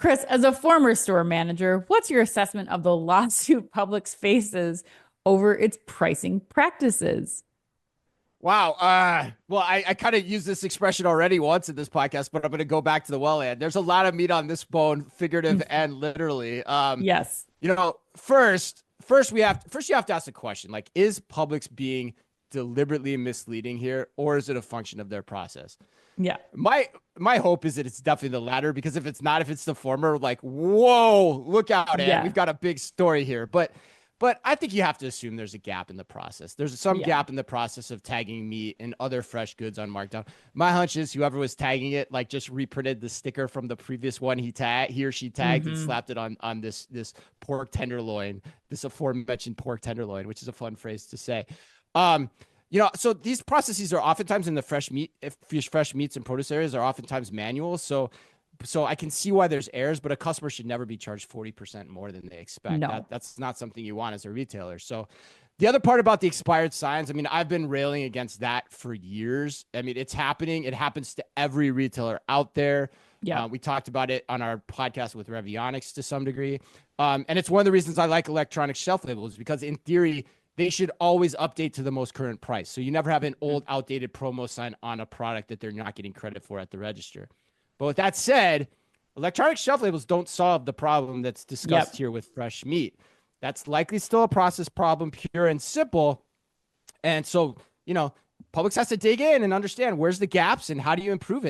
Chris, as a former store manager, what's your assessment of the lawsuit Publix faces over its pricing practices? Wow. Well, I kind of used this expression already once in this podcast, but I'm going to go back to the well end. There's a lot of meat on this bone, figurative and literally. Yes. First you have to ask the question, like, is Publix being deliberately misleading here, or is it a function of their process? Yeah. My hope is that it's definitely the latter, because if it's not, if it's the former, like, whoa, look out, Ed. Yeah. We've got a big story here. But I think you have to assume there's a gap in the process. There's some gap in the process of tagging meat and other fresh goods on markdown. My hunch is whoever was tagging it, like, just reprinted the sticker from the previous one he or she tagged and slapped it on this pork tenderloin, this aforementioned pork tenderloin, which is a fun phrase to say. So these processes are oftentimes in the fresh meats and produce areas are oftentimes manual. So I can see why there's errors, but a customer should never be charged 40% more than they expect. No. That's not something you want as a retailer. So the other part about the expired signs, I mean, I've been railing against that for years. I mean, it's happening. It happens to every retailer out there. Yeah. We talked about it on our podcast with Revionics to some degree. And it's one of the reasons I like electronic shelf labels, because in theory, they should always update to the most current price. So you never have an old, outdated promo sign on a product that they're not getting credit for at the register. But with that said, electronic shelf labels don't solve the problem that's discussed here with fresh meat. That's likely still a process problem, pure and simple. And so, Publix has to dig in and understand where's the gaps and how do you improve it.